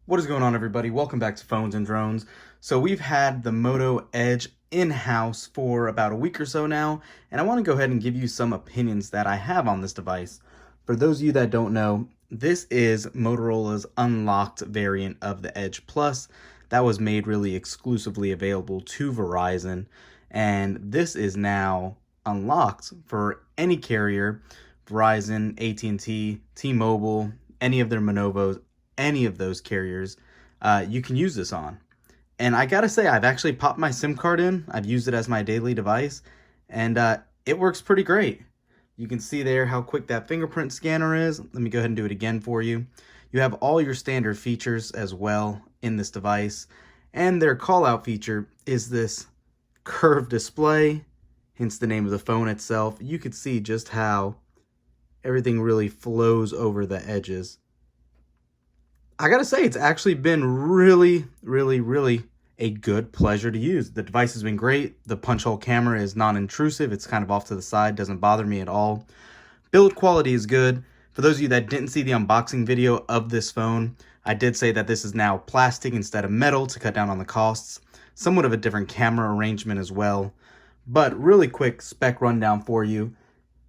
What is going on, everybody? Welcome back to Phones and Drones. So we've had the Moto Edge in-house for about a week or so now, and I want to go ahead and give you some opinions that I have on this device. For those of you that don't know, this is Motorola's unlocked variant of the Edge Plus that was made really exclusively available to Verizon, and this is now unlocked for any carrier, Verizon, AT&T, T-Mobile, any of their Monovos, any of those carriers, you can use this on. And I gotta say, I've actually popped my SIM card in. I've used it as my daily device, and it works pretty great. You can see there how quick that fingerprint scanner is. Let me go ahead and do it again for you. You have all your standard features as well in this device, and their call-out feature is this curved display, hence the name of the phone itself. You could see just how everything really flows over the edges. I gotta say, it's actually been really a good pleasure to use. The device has been great. The punch hole camera is non-intrusive. It's kind of off to the side, doesn't bother me at all. Build quality is good. For those of you that didn't see the unboxing video of this phone, I did say that this is now plastic instead of metal to cut down on the costs. Somewhat of a different camera arrangement as well. But really quick spec rundown for you.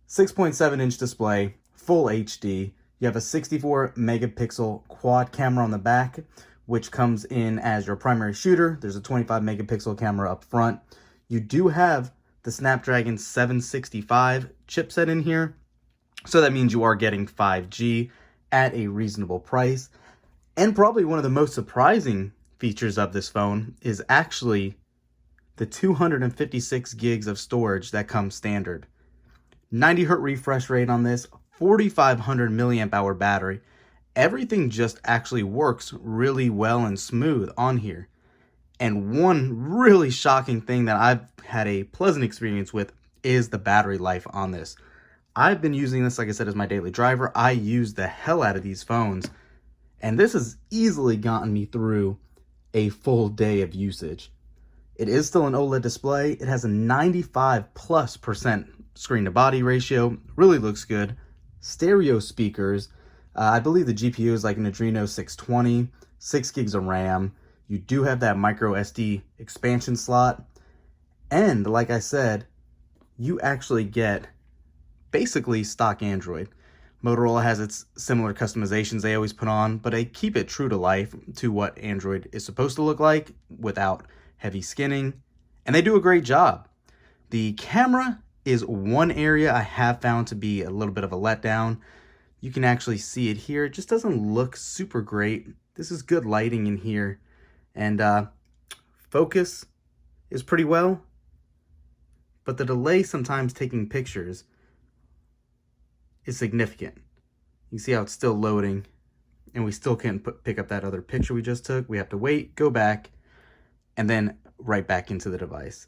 6.7-inch display, full HD. You have a 64 megapixel quad camera on the back, which comes in as your primary shooter. There's a 25 megapixel camera up front. You do have the Snapdragon 765 chipset in here, so that means you are getting 5G at a reasonable price. And probably one of the most surprising features of this phone is actually the 256 gigs of storage that comes standard. 90Hz refresh rate on this, 4,500 milliamp hour battery. Everything just actually works really well and smooth on here. And one really shocking thing that I've had a pleasant experience with is the battery life on this. I've been using this, like I said, as my daily driver. I use the hell out of these phones, and this has easily gotten me through a full day of usage. It is still an OLED display. It has a 95+% screen to body ratio. Really looks good. Stereo speakers. I believe the GPU is like an Adreno 620, 6 gigs of RAM. You do have that micro SD expansion slot. And like I said, you actually get basically stock Android. Motorola has its similar customizations they always put on, but they keep it true to life to what Android is supposed to look like without heavy skinning. And they do a great job. The camera is one area I have found to be a little bit of a letdown. You can actually see it here. It just doesn't look super great. This is good lighting in here. And focus is pretty well. But the delay sometimes taking pictures is significant. You can see how it's still loading. And we still can't pick up that other picture we just took. We have to wait, go back, and then right back into the device.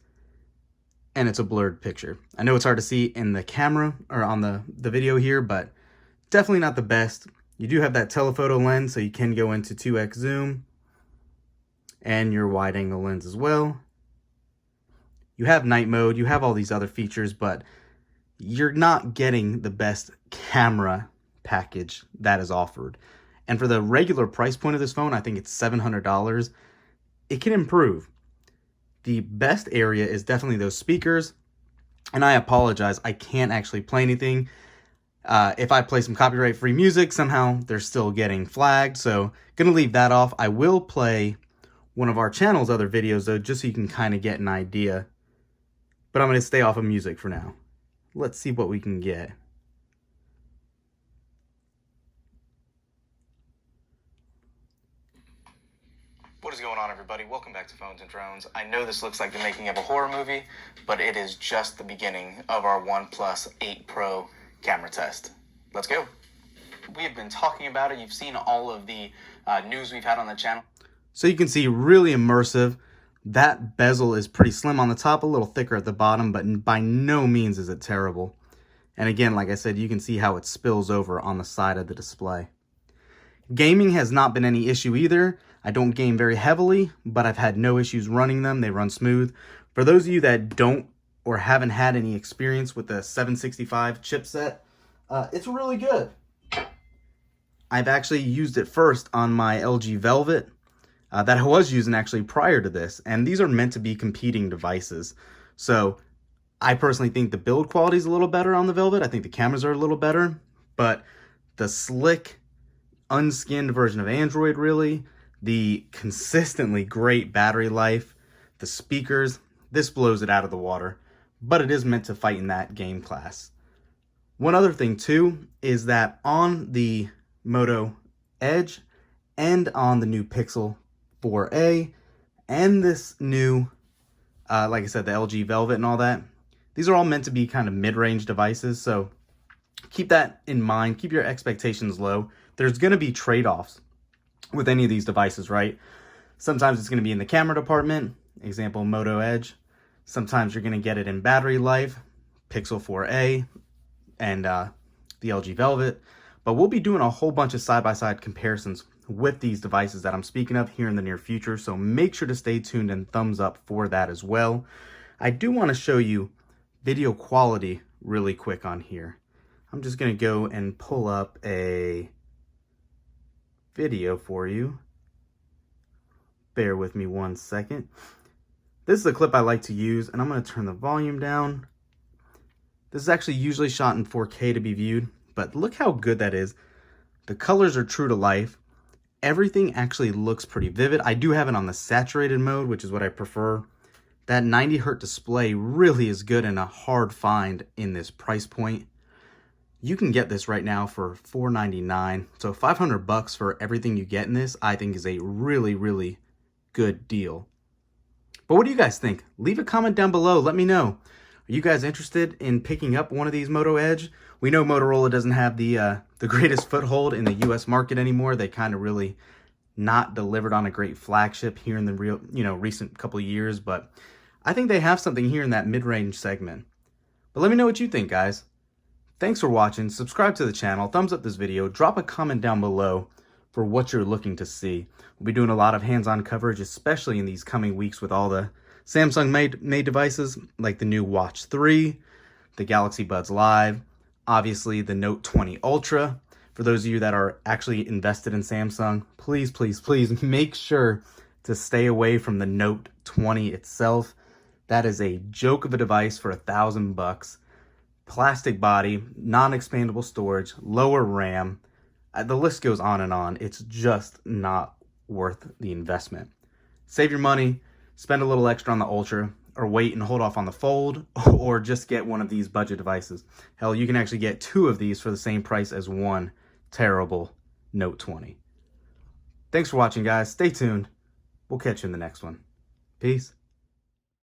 And it's a blurred picture. I know it's hard to see in the camera or on the video here, but definitely not the best. You do have that telephoto lens, so you can go into 2x zoom and your wide angle lens as well. You have night mode, you have all these other features, but you're not getting the best camera package that is offered. And for the regular price point of this phone, I think it's $700. It can improve. The best area is definitely those speakers, and I apologize, I can't actually play anything. If I play some copyright-free music, somehow they're still getting flagged, so gonna leave that off. I will play one of our channel's other videos, though, just so you can kind of get an idea, but I'm gonna stay off of music for now. Let's see what we can get. What is going on, everybody? Welcome back to Phones and Drones. I know this looks like the making of a horror movie, but it is just the beginning of our OnePlus 8 Pro camera test. Let's go. We have been talking about it. You've seen all of the news we've had on the channel. So you can see really immersive. That bezel is pretty slim on the top, a little thicker at the bottom, but by no means is it terrible. And again, like I said, you can see how it spills over on the side of the display. Gaming has not been any issue either. I don't game very heavily, but I've had no issues running them. They run smooth. For those of you that don't or haven't had any experience with the 765 chipset, it's really good. I've actually used it first on my LG Velvet that I was using actually prior to this, and these are meant to be competing devices. So I personally think the build quality is a little better on the Velvet. I think the cameras are a little better, but the slick, unskinned version of Android, really, the consistently great battery life, the speakers, this blows it out of the water, but it is meant to fight in that game class. One other thing too is that on the Moto Edge and on the new Pixel 4a and this new, like I said, the LG Velvet and all that, these are all meant to be kind of mid-range devices, so keep that in mind. Keep your expectations low. There's going to be trade-offs with any of these devices, right? Sometimes it's going to be in the camera department, example Moto Edge. Sometimes you're going to get it in battery life, Pixel 4a and the LG Velvet. But we'll be doing a whole bunch of side-by-side comparisons with these devices that I'm speaking of here in the near future, so make sure to stay tuned and thumbs up for that as well. I do want to show you video quality really quick on here. I'm just going to go and pull up a video for you. Bear with me 1 second. This is a clip I like to use, and I'm going to turn the volume down. This is actually usually shot in 4K to be viewed, but look how good that is. The colors are true to life. Everything actually looks pretty vivid. I do have it on the saturated mode, which is what I prefer. That 90Hz display really is good and a hard find in this price point. You can get this right now for $499, so $500 for everything you get in this, I think is a really, really good deal. But what do you guys think? Leave a comment down below. Let me know. Are you guys interested in picking up one of these Moto Edge? We know Motorola doesn't have the greatest foothold in the US market anymore. They kind of really not delivered on a great flagship here in the recent couple of years, but I think they have something here in that mid-range segment. But let me know what you think, guys. Thanks for watching. Subscribe to the channel, thumbs up this video, drop a comment down below for what you're looking to see. We'll be doing a lot of hands-on coverage, especially in these coming weeks with all the Samsung made devices like the new Watch 3, the Galaxy Buds Live, obviously the Note 20 Ultra. For those of you that are actually invested in Samsung, please, please, please make sure to stay away from the Note 20 itself. That is a joke of a device for $1,000. Plastic body, non-expandable storage, lower RAM. The list goes on and on. It's just not worth the investment. Save your money, spend a little extra on the Ultra, or wait and hold off on the Fold, or just get one of these budget devices. Hell, you can actually get 2 of these for the same price as one terrible Note 20. Thanks for watching, guys. Stay tuned. We'll catch you in the next one. Peace.